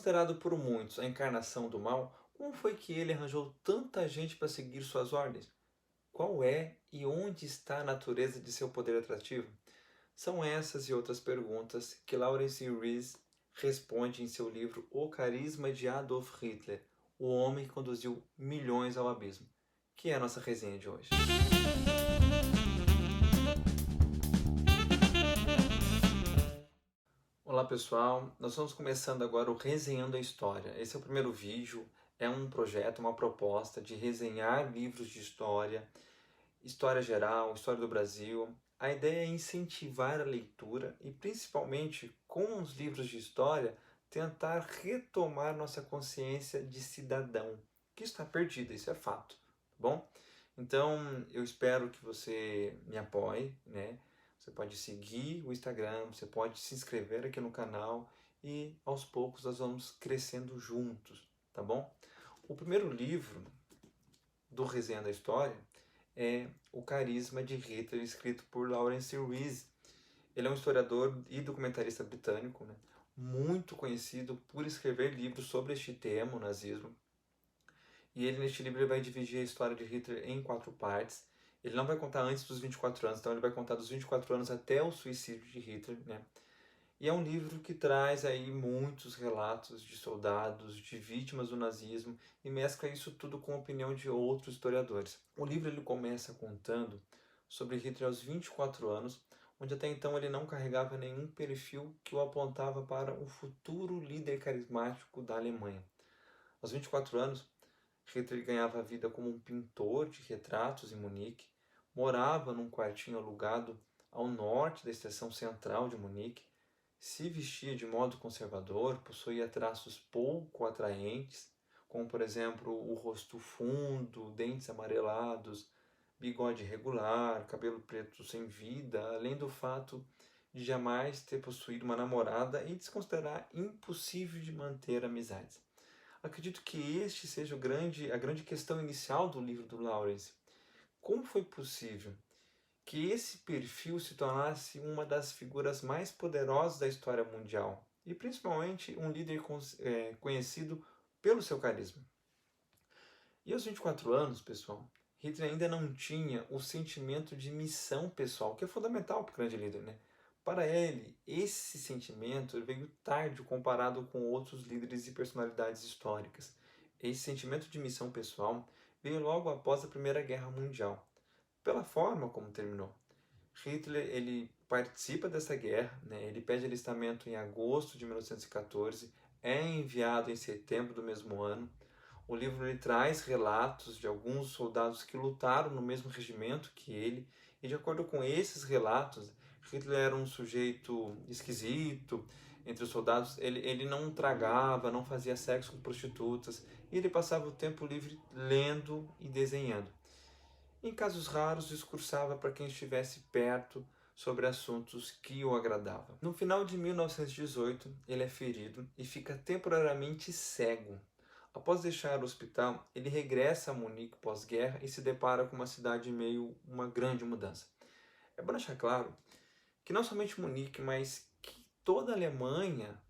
Considerado por muitos a encarnação do mal, como foi que ele arranjou tanta gente para seguir suas ordens? Qual é e onde está a natureza de seu poder atrativo? São essas e outras perguntas que Lawrence Rees responde em seu livro O Carisma de Adolf Hitler, o homem que conduziu milhões ao abismo, que é a nossa resenha de hoje. Olá pessoal, nós estamos começando agora o Resenhando a História. Esse é o primeiro vídeo, é um projeto, uma proposta de resenhar livros de história, história geral, história do Brasil. A ideia é incentivar a leitura e principalmente com os livros de história tentar retomar nossa consciência de cidadão, que está perdida, isso é fato, tá bom? Então eu espero que você me apoie, né? Você pode seguir o Instagram, você pode se inscrever aqui no canal e aos poucos nós vamos crescendo juntos, tá bom? O primeiro livro do Resenha da História é O Carisma de Hitler, escrito por Lawrence Rees. Ele é um historiador e documentarista britânico, né? Muito conhecido por escrever livros sobre este tema, o nazismo. E ele, neste livro, ele vai dividir a história de Hitler em 4 partes. Ele não vai contar antes dos 24 anos, então ele vai contar dos 24 anos até o suicídio de Hitler, né? E é um livro que traz aí muitos relatos de soldados, de vítimas do nazismo e mescla isso tudo com a opinião de outros historiadores. O livro ele começa contando sobre Hitler aos 24 anos, onde até então ele não carregava nenhum perfil que o apontava para o futuro líder carismático da Alemanha. Aos 24 anos, Hitler ganhava a vida como um pintor de retratos em Munique, morava num quartinho alugado ao norte da estação central de Munique, se vestia de modo conservador, possuía traços pouco atraentes, como por exemplo o rosto fundo, dentes amarelados, bigode irregular, cabelo preto sem vida, além do fato de jamais ter possuído uma namorada e de se considerar impossível de manter amizades. Acredito que este seja a grande questão inicial do livro do Lawrence. Como foi possível que esse perfil se tornasse uma das figuras mais poderosas da história mundial e principalmente um líder conhecido pelo seu carisma? E aos 24 anos, pessoal, Hitler ainda não tinha o sentimento de missão pessoal, que é fundamental para o grande líder, né? Para ele, esse sentimento veio tarde comparado com outros líderes e personalidades históricas. Esse sentimento de missão pessoal veio logo após a Primeira Guerra Mundial, pela forma como terminou. Hitler ele participa dessa guerra, né? Ele pede alistamento em agosto de 1914, é enviado em setembro do mesmo ano. O livro ele traz relatos de alguns soldados que lutaram no mesmo regimento que ele, e de acordo com esses relatos, Hitler era um sujeito esquisito. Entre os soldados, ele não tragava, não fazia sexo com prostitutas, e ele passava o tempo livre lendo e desenhando. Em casos raros, discursava para quem estivesse perto sobre assuntos que o agradavam. No final de 1918, ele é ferido e fica temporariamente cego. Após deixar o hospital, ele regressa a Munique pós-guerra e se depara com uma cidade em meio a uma grande mudança. É bom deixar claro que não somente Munique, mas que toda a Alemanha,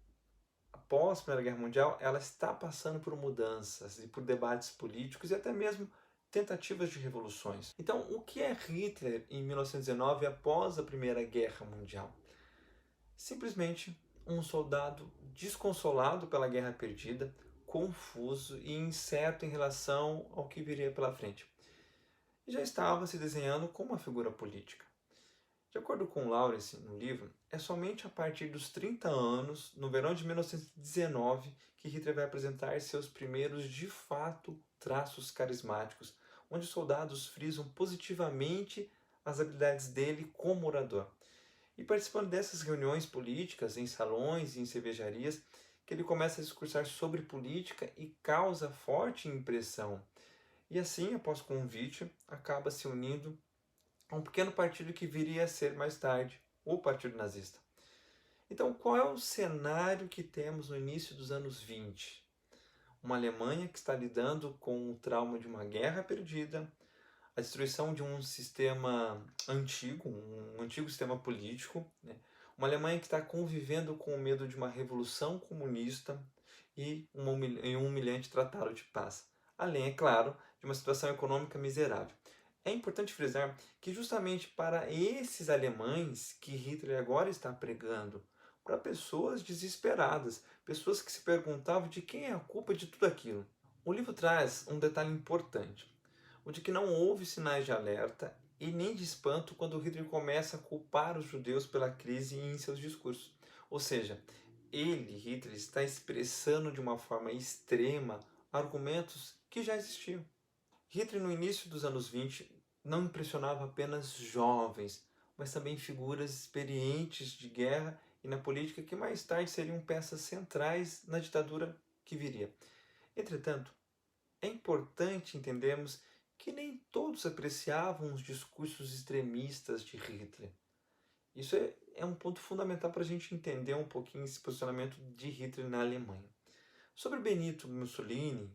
após a Primeira Guerra Mundial, ela está passando por mudanças e por debates políticos e até mesmo tentativas de revoluções. Então, o que é Hitler em 1919 após a Primeira Guerra Mundial? Simplesmente um soldado desconsolado pela guerra perdida, confuso e incerto em relação ao que viria pela frente. E já estava se desenhando como uma figura política. De acordo com Lawrence no livro, é somente a partir dos 30 anos, no verão de 1919, que Hitler vai apresentar seus primeiros, de fato, traços carismáticos, onde os soldados frisam positivamente as habilidades dele como orador. E participando dessas reuniões políticas, em salões e em cervejarias, que ele começa a discursar sobre política e causa forte impressão. E assim, após convite, acaba se unindo a um pequeno partido que viria a ser mais tarde o Partido Nazista. Então, qual é o cenário que temos no início dos anos 20? Uma Alemanha que está lidando com o trauma de uma guerra perdida, a destruição de um sistema antigo, um antigo sistema político, né? Uma Alemanha que está convivendo com o medo de uma revolução comunista e um humilhante tratado de paz. Além, é claro, de uma situação econômica miserável. É importante frisar que justamente para esses alemães que Hitler agora está pregando, para pessoas desesperadas, pessoas que se perguntavam de quem é a culpa de tudo aquilo. O livro traz um detalhe importante, o de que não houve sinais de alerta e nem de espanto quando Hitler começa a culpar os judeus pela crise em seus discursos. Ou seja, Hitler, está expressando de uma forma extrema argumentos que já existiam. Hitler, no início dos anos 20, não impressionava apenas jovens, mas também figuras experientes de guerra e na política que mais tarde seriam peças centrais na ditadura que viria. Entretanto, é importante entendermos que nem todos apreciavam os discursos extremistas de Hitler. Isso é um ponto fundamental para a gente entender um pouquinho esse posicionamento de Hitler na Alemanha. Sobre Benito Mussolini,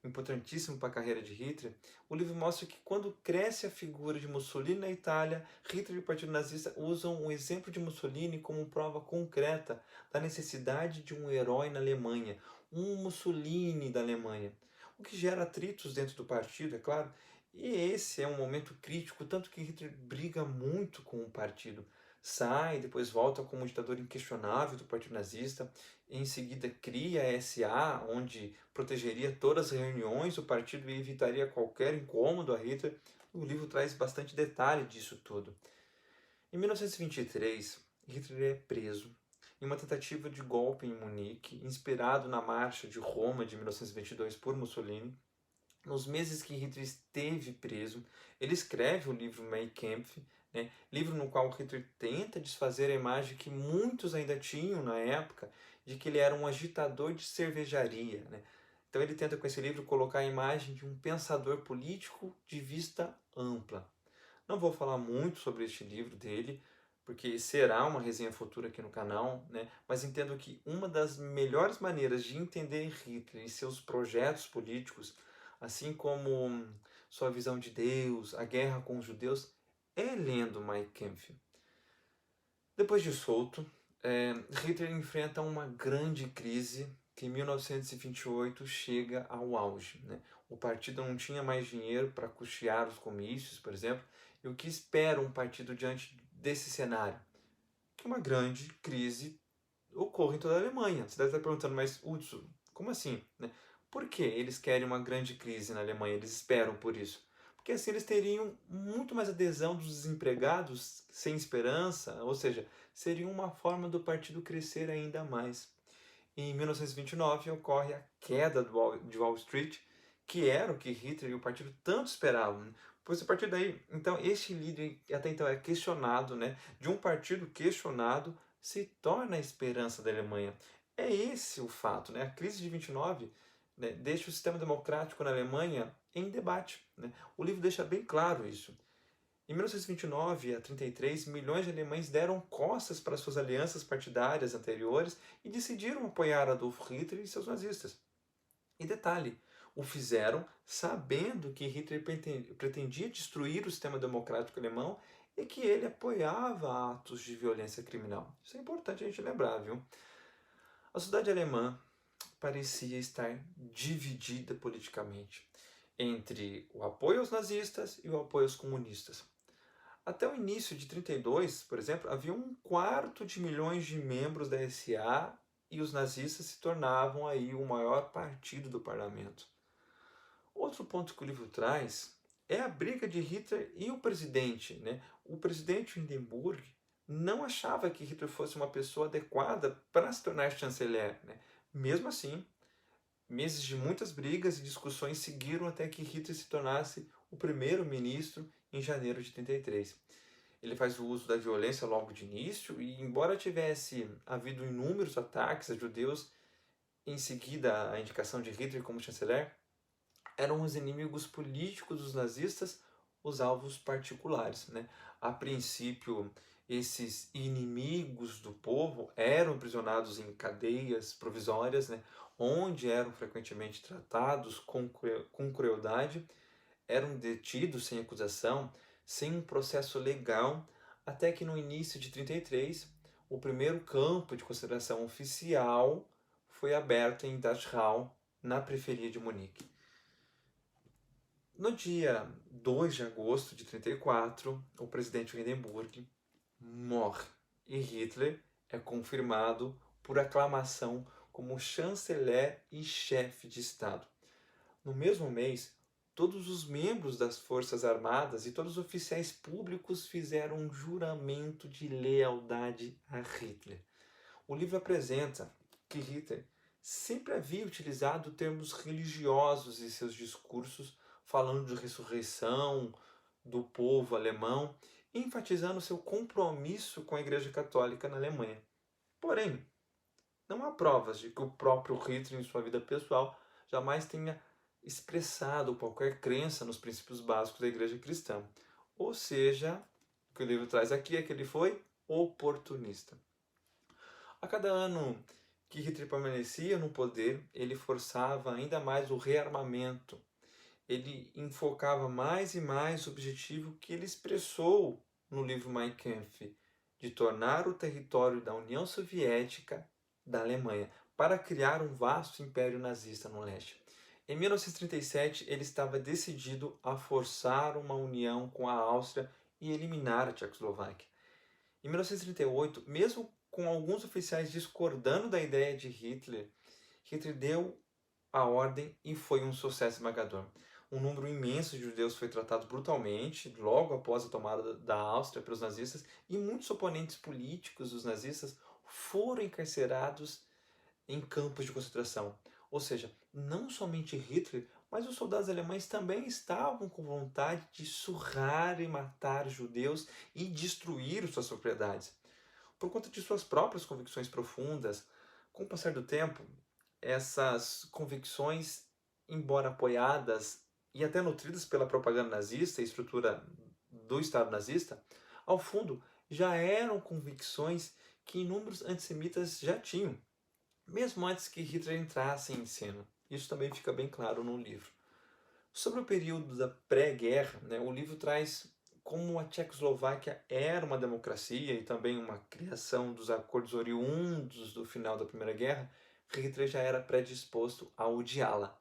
importantíssimo para a carreira de Hitler, o livro mostra que quando cresce a figura de Mussolini na Itália, Hitler e o Partido Nazista usam o exemplo de Mussolini como prova concreta da necessidade de um herói na Alemanha, um Mussolini da Alemanha, o que gera atritos dentro do partido, é claro, e esse é um momento crítico, tanto que Hitler briga muito com o partido, sai, depois volta como ditador inquestionável do Partido Nazista, em seguida cria a SA, onde protegeria todas as reuniões do partido e evitaria qualquer incômodo a Hitler. O livro traz bastante detalhe disso tudo. Em 1923, Hitler é preso em uma tentativa de golpe em Munique, inspirado na Marcha de Roma de 1922 por Mussolini. Nos meses que Hitler esteve preso, ele escreve o livro Mein Kampf, livro no qual Hitler tenta desfazer a imagem que muitos ainda tinham na época de que ele era um agitador de cervejaria. Então ele tenta com esse livro colocar a imagem de um pensador político de vista ampla. Não vou falar muito sobre este livro dele, porque será uma resenha futura aqui no canal, mas entendo que uma das melhores maneiras de entender Hitler e seus projetos políticos, assim como sua visão de Deus, a guerra com os judeus, é lendo Mein Kampf. Depois de solto, Hitler enfrenta uma grande crise que em 1928 chega ao auge. O partido não tinha mais dinheiro para custear os comícios, por exemplo, e o que espera um partido diante desse cenário? Que uma grande crise ocorra em toda a Alemanha. Você deve estar perguntando, mas Hudson, como assim? Por que eles querem uma grande crise na Alemanha? Eles esperam por isso? Porque assim eles teriam muito mais adesão dos desempregados sem esperança, ou seja, seria uma forma do partido crescer ainda mais. Em 1929 ocorre a queda de Wall Street, que era o que Hitler e o partido tanto esperavam. Pois a partir daí, então, este líder até então é questionado, de um partido questionado, se torna a esperança da Alemanha. É esse o fato, A crise de 29, deixa o sistema democrático na Alemanha em debate, O livro deixa bem claro isso. Em 1929 a 33, milhões de alemães deram costas para suas alianças partidárias anteriores e decidiram apoiar Adolf Hitler e seus nazistas. E detalhe, o fizeram sabendo que Hitler pretendia destruir o sistema democrático alemão e que ele apoiava atos de violência criminal. Isso é importante a gente lembrar, viu? A sociedade alemã parecia estar dividida politicamente entre o apoio aos nazistas e o apoio aos comunistas. Até o início de 32, por exemplo, havia 1/4 de milhões de membros da SA e os nazistas se tornavam aí o maior partido do parlamento. Outro ponto que o livro traz é a briga de Hitler e o presidente. O presidente Hindenburg não achava que Hitler fosse uma pessoa adequada para se tornar chanceler. Mesmo assim, meses de muitas brigas e discussões seguiram até que Hitler se tornasse o primeiro-ministro em janeiro de 33. Ele faz o uso da violência logo de início e, embora tivesse havido inúmeros ataques a judeus, em seguida a indicação de Hitler como chanceler, eram os inimigos políticos dos nazistas os alvos particulares. A princípio, esses inimigos do povo eram aprisionados em cadeias provisórias, onde eram frequentemente tratados com crueldade, eram detidos sem acusação, sem um processo legal, até que no início de 33, o primeiro campo de concentração oficial foi aberto em Dachau, na periferia de Munique. No dia 2 de agosto de 1934, o presidente Hindenburg morre e Hitler é confirmado por aclamação como chanceler e chefe de Estado. No mesmo mês, todos os membros das Forças Armadas e todos os oficiais públicos fizeram um juramento de lealdade a Hitler. O livro apresenta que Hitler sempre havia utilizado termos religiosos em seus discursos, falando de ressurreição do povo alemão, enfatizando seu compromisso com a Igreja Católica na Alemanha. Porém, não há provas de que o próprio Hitler, em sua vida pessoal, jamais tenha expressado qualquer crença nos princípios básicos da Igreja Cristã. Ou seja, o que o livro traz aqui é que ele foi oportunista. A cada ano que Hitler permanecia no poder, ele forçava ainda mais o rearmamento. Ele enfocava mais e mais o objetivo que ele expressou no livro Mein Kampf, de tornar o território da União Soviética da Alemanha, para criar um vasto império nazista no leste. Em 1937, ele estava decidido a forçar uma união com a Áustria e eliminar a Tchecoslováquia. Em 1938, mesmo com alguns oficiais discordando da ideia de Hitler, Hitler deu a ordem e foi um sucesso esmagador. Um número imenso de judeus foi tratado brutalmente logo após a tomada da Áustria pelos nazistas e muitos oponentes políticos dos nazistas foram encarcerados em campos de concentração. Ou seja, não somente Hitler, mas os soldados alemães também estavam com vontade de surrar e matar judeus e destruir suas propriedades. Por conta de suas próprias convicções profundas, com o passar do tempo, essas convicções, embora apoiadas e até nutridas pela propaganda nazista e estrutura do Estado nazista, ao fundo já eram convicções que inúmeros antissemitas já tinham, mesmo antes que Hitler entrasse em cena. Isso também fica bem claro no livro. Sobre o período da pré-guerra, o livro traz como a Tchecoslováquia era uma democracia e também uma criação dos acordos oriundos do final da Primeira Guerra, Hitler já era predisposto a odiá-la.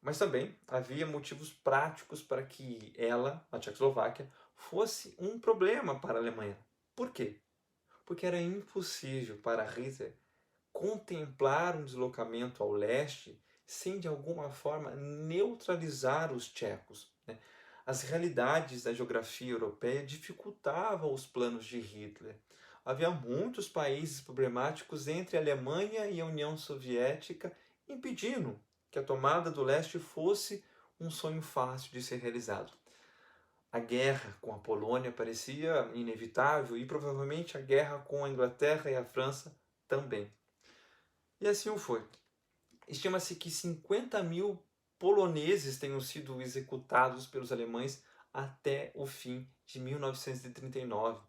Mas também havia motivos práticos para que ela, a Tchecoslováquia, fosse um problema para a Alemanha. Por quê? Porque era impossível para Hitler contemplar um deslocamento ao leste sem de alguma forma neutralizar os tchecos. As realidades da geografia europeia dificultavam os planos de Hitler. Havia muitos países problemáticos entre a Alemanha e a União Soviética, impedindo que a tomada do leste fosse um sonho fácil de ser realizado. A guerra com a Polônia parecia inevitável e provavelmente a guerra com a Inglaterra e a França também. E assim o foi. Estima-se que 50.000 poloneses tenham sido executados pelos alemães até o fim de 1939,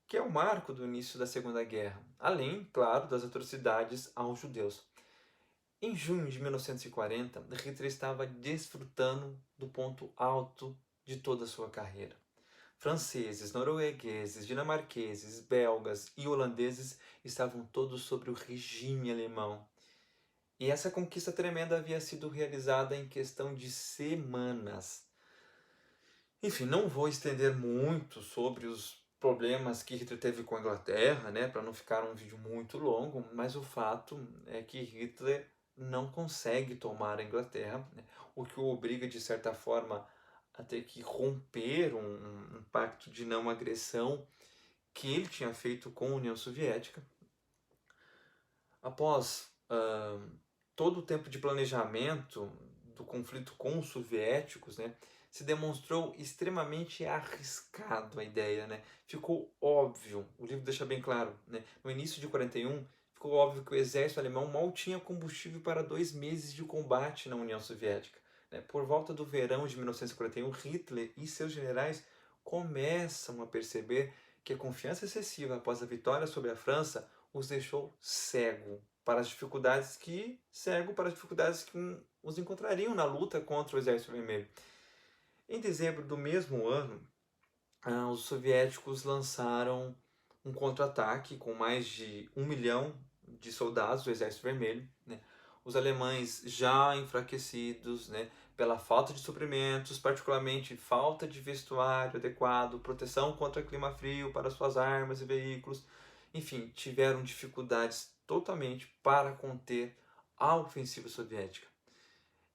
que é o marco do início da Segunda Guerra, além, claro, das atrocidades aos judeus. Em junho de 1940, Hitler estava desfrutando do ponto alto de toda a sua carreira. Franceses, noruegueses, dinamarqueses, belgas e holandeses estavam todos sob o regime alemão. E essa conquista tremenda havia sido realizada em questão de semanas. Enfim, não vou estender muito sobre os problemas que Hitler teve com a Inglaterra, para não ficar um vídeo muito longo, mas o fato é que Hitler não consegue tomar a Inglaterra, o que o obriga, de certa forma, a ter que romper um pacto de não agressão que ele tinha feito com a União Soviética. Após todo o tempo de planejamento do conflito com os soviéticos, se demonstrou extremamente arriscado a ideia. Ficou óbvio, o livro deixa bem claro, no início de 41, ficou óbvio que o exército alemão mal tinha combustível para 2 meses de combate na União Soviética. Por volta do verão de 1941, Hitler e seus generais começam a perceber que a confiança excessiva após a vitória sobre a França os deixou cego para as dificuldades que os encontrariam na luta contra o Exército Vermelho. Em dezembro do mesmo ano, os soviéticos lançaram um contra-ataque com mais de 1 milhão de soldados do Exército Vermelho, né? Os alemães já enfraquecidos, né, pela falta de suprimentos, particularmente falta de vestuário adequado, proteção contra clima frio para suas armas e veículos, enfim, tiveram dificuldades totalmente para conter a ofensiva soviética.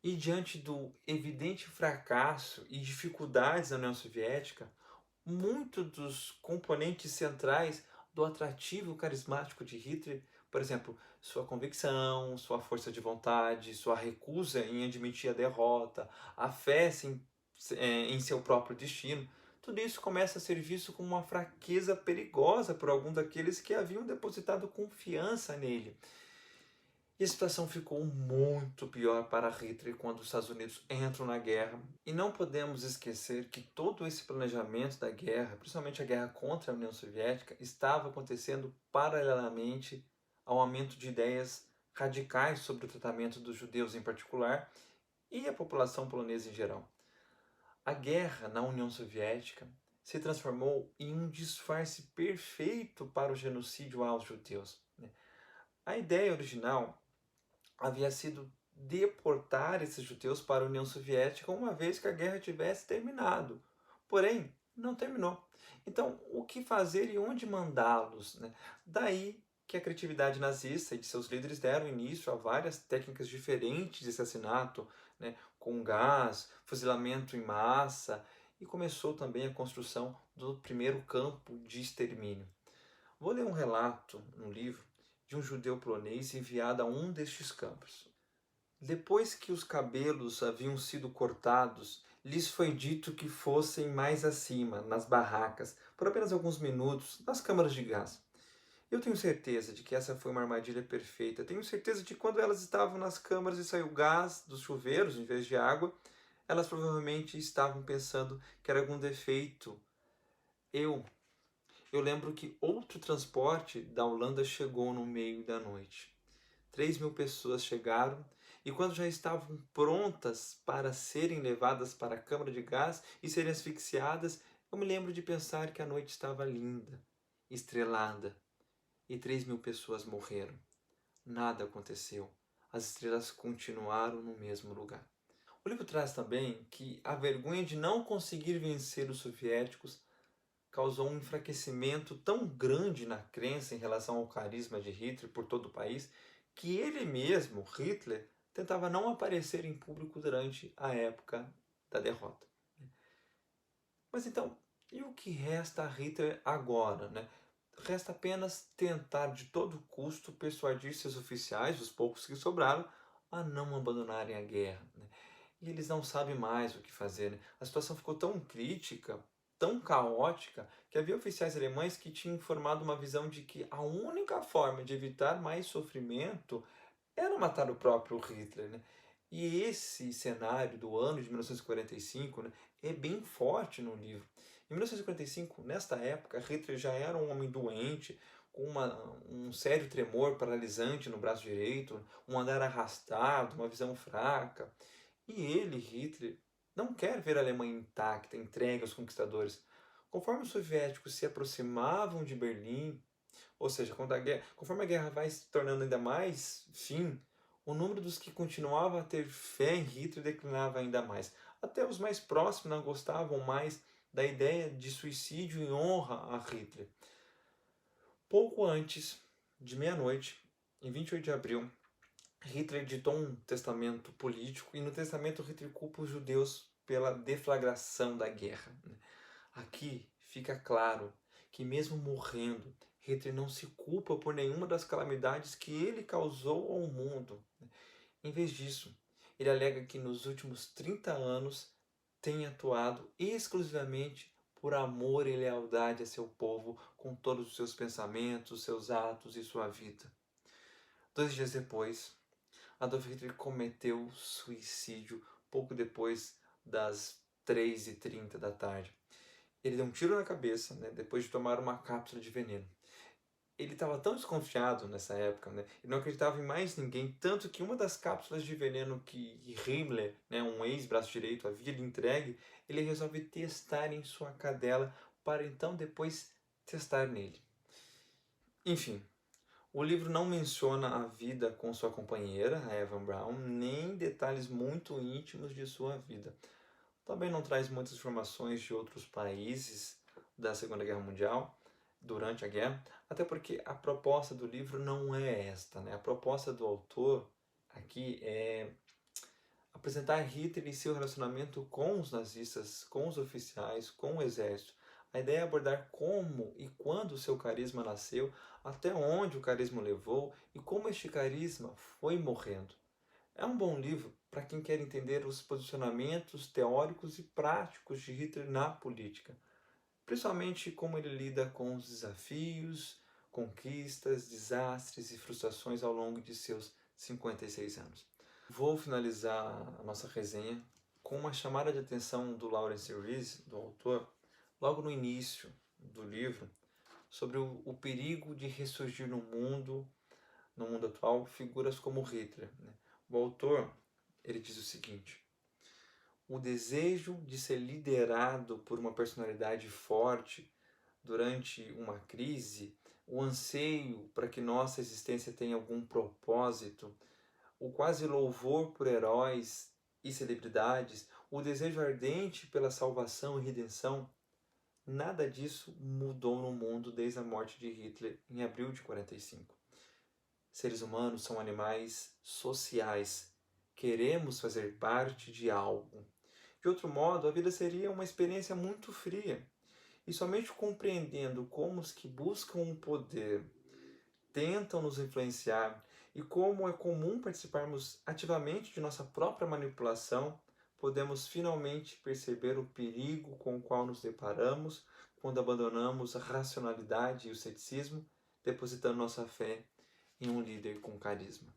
E diante do evidente fracasso e dificuldades da União Soviética, muitos dos componentes centrais do atrativo carismático de Hitler, por exemplo, sua convicção, sua força de vontade, sua recusa em admitir a derrota, a fé em seu próprio destino, tudo isso começa a ser visto como uma fraqueza perigosa por algum daqueles que haviam depositado confiança nele. E a situação ficou muito pior para Hitler quando os Estados Unidos entram na guerra. E não podemos esquecer que todo esse planejamento da guerra, principalmente a guerra contra a União Soviética, estava acontecendo paralelamente ao aumento de ideias radicais sobre o tratamento dos judeus em particular e a população polonesa em geral. A guerra na União Soviética se transformou em um disfarce perfeito para o genocídio aos judeus. A ideia original havia sido deportar esses judeus para a União Soviética uma vez que a guerra tivesse terminado. Porém, não terminou. Então, o que fazer e onde mandá-los? Né? Daí que a criatividade nazista e de seus líderes deram início a várias técnicas diferentes de assassinato, né? Com gás, fuzilamento em massa, e começou também a construção do primeiro campo de extermínio. Vou ler um relato no livro de um judeu polonês enviado a um destes campos. Depois que os cabelos haviam sido cortados, lhes foi dito que fossem mais acima, nas barracas, por apenas alguns minutos, nas câmaras de gás. Eu tenho certeza de que essa foi uma armadilha perfeita. Tenho certeza de que quando elas estavam nas câmaras e saiu gás dos chuveiros em vez de água, elas provavelmente estavam pensando que era algum defeito. Eu eu lembro que outro transporte da Holanda chegou no meio da noite. 3.000 pessoas chegaram e quando já estavam prontas para serem levadas para a câmara de gás e serem asfixiadas, eu me lembro de pensar que a noite estava linda, estrelada, e 3.000 pessoas morreram. Nada aconteceu. As estrelas continuaram no mesmo lugar. O livro traz também que a vergonha de não conseguir vencer os soviéticos causou um enfraquecimento tão grande na crença em relação ao carisma de Hitler por todo o país, que ele mesmo, Hitler, tentava não aparecer em público durante a época da derrota. Mas então, e o que resta a Hitler agora? Né? Resta apenas tentar de todo custo persuadir seus oficiais, os poucos que sobraram, a não abandonarem a guerra. Né? E eles não sabem mais o que fazer. Né? A situação ficou tão crítica, tão caótica, que havia oficiais alemães que tinham formado uma visão de que a única forma de evitar mais sofrimento era matar o próprio Hitler. Né? E esse cenário do ano de 1945, né, é bem forte no livro. Em 1945, nesta época, Hitler já era um homem doente, com um sério tremor paralisante no braço direito, um andar arrastado, uma visão fraca. E ele, Hitler, não quer ver a Alemanha intacta, entregue aos conquistadores. Conforme os soviéticos se aproximavam de Berlim, ou seja, conforme a guerra vai se tornando ainda mais fim, o número dos que continuavam a ter fé em Hitler declinava ainda mais. Até os mais próximos não gostavam mais da ideia de suicídio em honra a Hitler. Pouco antes de meia-noite, em 28 de abril, Hitler ditou um testamento político e no testamento Hitler culpa os judeus pela deflagração da guerra. Aqui fica claro que mesmo morrendo, Hitler não se culpa por nenhuma das calamidades que ele causou ao mundo. Em vez disso, ele alega que nos últimos 30 anos tem atuado exclusivamente por amor e lealdade a seu povo, com todos os seus pensamentos, seus atos e sua vida. 2 dias depois, Adolf Hitler cometeu suicídio pouco depois das 3h30 da tarde. Ele deu um tiro na cabeça, né, depois de tomar uma cápsula de veneno. Ele estava tão desconfiado nessa época, né, ele não acreditava em mais ninguém, tanto que uma das cápsulas de veneno que Himmler, né, um ex-braço direito, havia lhe entregue, ele resolve testar em sua cadela para então depois testar nele. Enfim, O livro não menciona a vida com sua companheira, a Evan Brown, nem detalhes muito íntimos de sua vida. Também não traz muitas informações de outros países da Segunda Guerra Mundial, durante a guerra, até porque a proposta do livro não é esta, né? A proposta do autor aqui é apresentar Hitler e seu relacionamento com os nazistas, com os oficiais, com o exército. A ideia é abordar como e quando o seu carisma nasceu, até onde o carisma levou e como este carisma foi morrendo. É um bom livro para quem quer entender os posicionamentos teóricos e práticos de Hitler na política, principalmente como ele lida com os desafios, conquistas, desastres e frustrações ao longo de seus 56 anos. Vou finalizar a nossa resenha com uma chamada de atenção do Lawrence Rees, do autor, logo no início do livro, sobre o perigo de ressurgir no mundo atual, figuras como Hitler, né? O autor, ele diz o seguinte: o desejo de ser liderado por uma personalidade forte durante uma crise, o anseio para que nossa existência tenha algum propósito, o quase louvor por heróis e celebridades, o desejo ardente pela salvação e redenção, nada disso mudou no mundo desde a morte de Hitler em abril de 45. Seres humanos são animais sociais. Queremos fazer parte de algo. De outro modo, a vida seria uma experiência muito fria. E somente compreendendo como os que buscam o poder tentam nos influenciar e como é comum participarmos ativamente de nossa própria manipulação, podemos finalmente perceber o perigo com o qual nos deparamos quando abandonamos a racionalidade e o ceticismo, depositando nossa fé em um líder com carisma.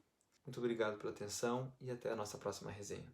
Muito obrigado pela atenção e até a nossa próxima resenha.